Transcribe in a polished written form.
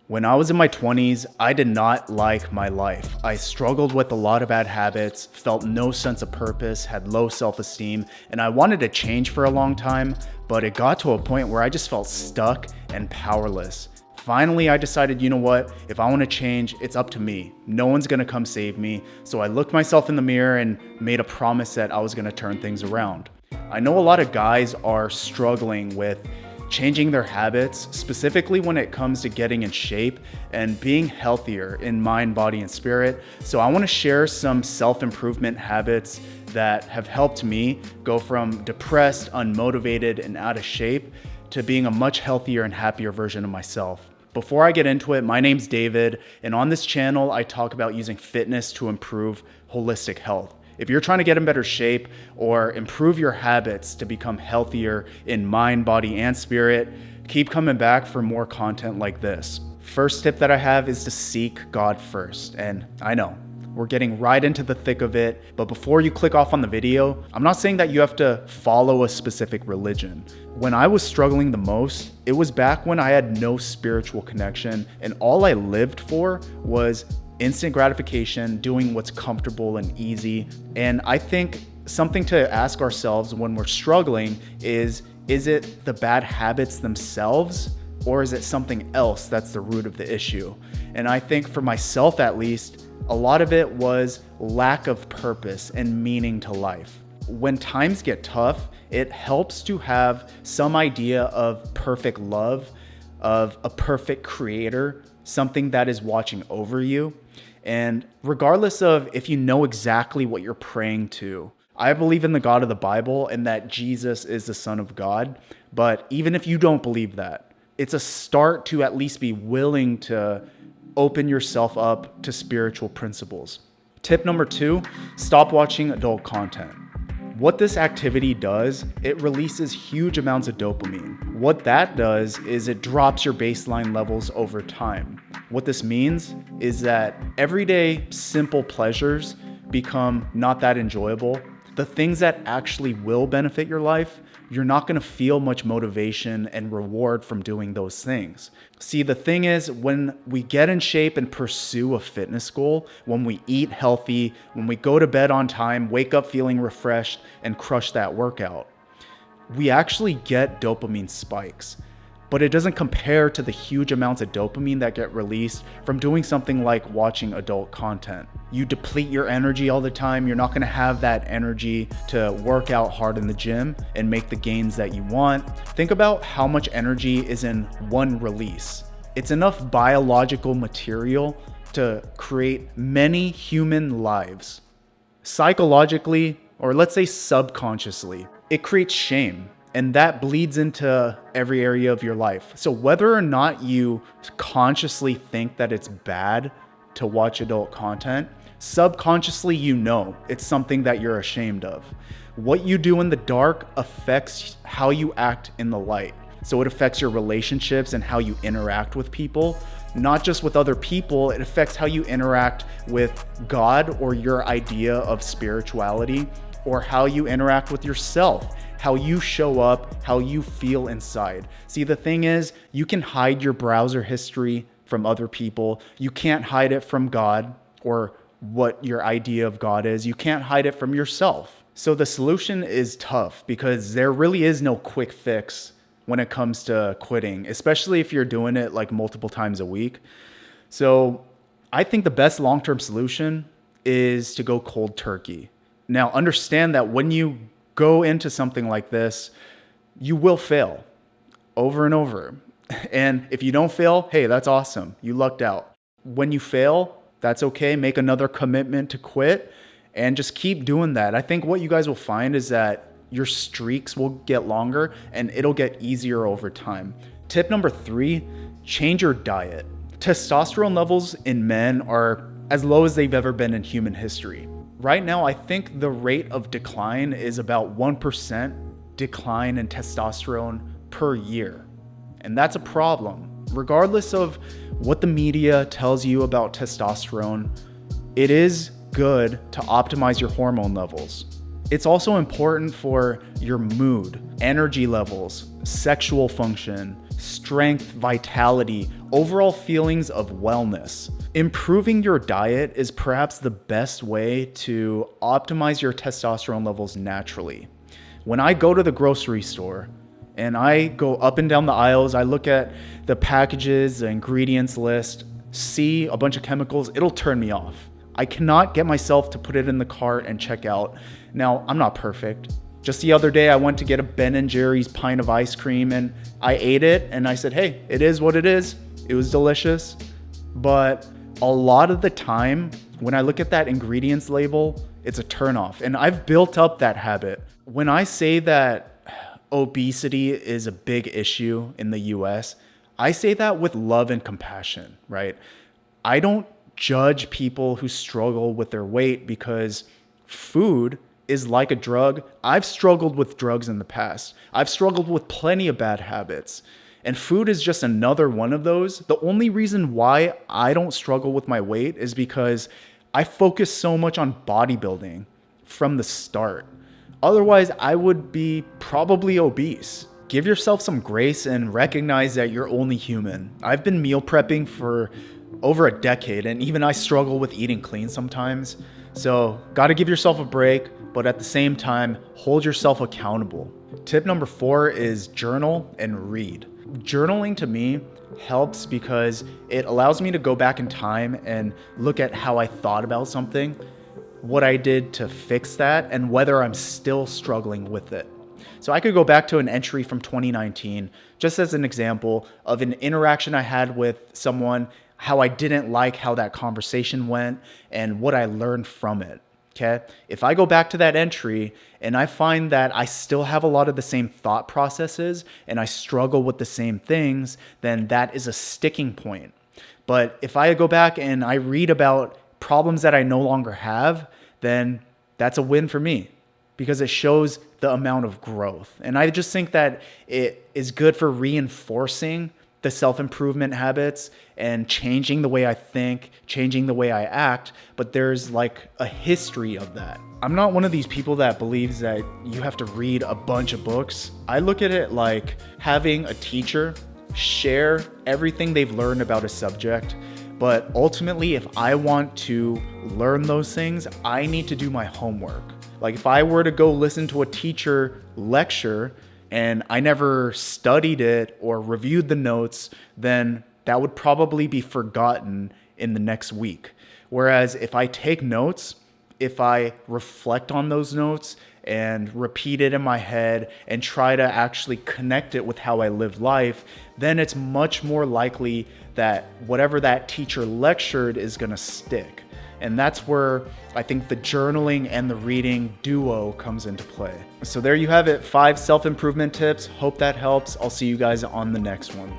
When I was in my 20s, I did not like my life. I struggled with a lot of bad habits, felt no sense of purpose, had low self-esteem, and I wanted to change for a long time, but it got to a point where I just felt stuck and powerless. Finally, I decided, you know what? If I want to change, it's up to me. No one's going to come save me. So I looked myself in the mirror and made a promise that I was going to turn things around. I know a lot of guys are struggling with changing their habits, specifically when it comes to getting in shape and being healthier in mind, body, and spirit. So I want to share some self-improvement habits that have helped me go from depressed, unmotivated, and out of shape to being a much healthier and happier version of myself. Before I get into it, my name's David, and on this channel, I talk about using fitness to improve holistic health. If you're trying to get in better shape or improve your habits to become healthier in mind, body, and spirit, keep coming back for more content like this. First tip that I have is to seek God first. And I know, we're getting right into the thick of it, but before you click off on the video, I'm not saying that you have to follow a specific religion. When I was struggling the most, it was back when I had no spiritual connection and all I lived for was instant gratification, doing what's comfortable and easy. And I think something to ask ourselves when we're struggling is it the bad habits themselves, or is it something else that's the root of the issue? And I think for myself at least, a lot of it was lack of purpose and meaning to life. When times get tough, it helps to have some idea of perfect love, of a perfect creator, something that is watching over you. And regardless of if you know exactly what you're praying to, I believe in the God of the Bible and that Jesus is the Son of God. But even if you don't believe that, it's a start to at least be willing to open yourself up to spiritual principles. Tip number 2, stop watching adult content. What this activity does, it releases huge amounts of dopamine. What that does is it drops your baseline levels over time. What this means is that everyday simple pleasures become not that enjoyable. The things that actually will benefit your life, you're not going to feel much motivation and reward from doing those things. See, the thing is, when we get in shape and pursue a fitness goal, when we eat healthy, when we go to bed on time, wake up feeling refreshed, and crush that workout, we actually get dopamine spikes. But it doesn't compare to the huge amounts of dopamine that get released from doing something like watching adult content. You deplete your energy all the time. You're not going to have that energy to work out hard in the gym and make the gains that you want. Think about how much energy is in one release. It's enough biological material to create many human lives. Psychologically, or let's say subconsciously, it creates shame. And that bleeds into every area of your life. So whether or not you consciously think that it's bad to watch adult content, subconsciously you know it's something that you're ashamed of. What you do in the dark affects how you act in the light. So it affects your relationships and how you interact with people. Not just with other people, it affects how you interact with God or your idea of spirituality, or how you interact with yourself, how you show up, how you feel inside. See, the thing is, you can hide your browser history from other people. You can't hide it from God or what your idea of God is. You can't hide it from yourself. So the solution is tough because there really is no quick fix when it comes to quitting, especially if you're doing it like multiple times a week. So I think the best long-term solution is to go cold turkey. Now, understand that when you go into something like this, you will fail over and over. And if you don't fail, hey, that's awesome. You lucked out. When you fail, that's okay. Make another commitment to quit and just keep doing that. I think what you guys will find is that your streaks will get longer and it'll get easier over time. Tip number 3, change your diet. Testosterone levels in men are as low as they've ever been in human history. Right now, I think the rate of decline is about 1% decline in testosterone per year. And that's a problem. Regardless of what the media tells you about testosterone, it is good to optimize your hormone levels. It's also important for your mood, energy levels, sexual function, strength, vitality, overall feelings of wellness. Improving your diet is perhaps the best way to optimize your testosterone levels naturally. When I go to the grocery store and I go up and down the aisles, I look at the packages, the ingredients list, see a bunch of chemicals, it'll turn me off. I cannot get myself to put it in the cart and check out. Now, I'm not perfect. Just the other day, I went to get a Ben & Jerry's pint of ice cream and I ate it and I said, hey, it is what it is. It was delicious. But a lot of the time, when I look at that ingredients label, it's a turnoff. And I've built up that habit. When I say that obesity is a big issue in the US, I say that with love and compassion, right? I don't judge people who struggle with their weight because food is like a drug. I've struggled with drugs in the past. I've struggled with plenty of bad habits. And food is just another one of those. The only reason why I don't struggle with my weight is because I focus so much on bodybuilding from the start. Otherwise, I would be probably obese. Give yourself some grace and recognize that you're only human. I've been meal prepping for over a decade, and even I struggle with eating clean sometimes. So, gotta give yourself a break, but at the same time, hold yourself accountable. Tip number 4 is journal and read. Journaling to me helps because it allows me to go back in time and look at how I thought about something, what I did to fix that, and whether I'm still struggling with it. So I could go back to an entry from 2019, just as an example of an interaction I had with someone, how I didn't like how that conversation went, and what I learned from it. Okay? If I go back to that entry and I find that I still have a lot of the same thought processes and I struggle with the same things, then that is a sticking point. But if I go back and I read about problems that I no longer have, then that's a win for me because it shows the amount of growth. And I just think that it is good for reinforcing the self-improvement habits and changing the way I think, changing the way I act, but there's like a history of that. I'm not one of these people that believes that you have to read a bunch of books. I look at it like having a teacher share everything they've learned about a subject, but ultimately, if I want to learn those things, I need to do my homework. Like if I were to go listen to a teacher lecture and I never studied it or reviewed the notes, then that would probably be forgotten in the next week. Whereas if I take notes, if I reflect on those notes and repeat it in my head and try to actually connect it with how I live life, then it's much more likely that whatever that teacher lectured is going to stick. And that's where I think the journaling and the reading duo comes into play. So there you have it, 5 self-improvement tips. Hope that helps. I'll see you guys on the next one.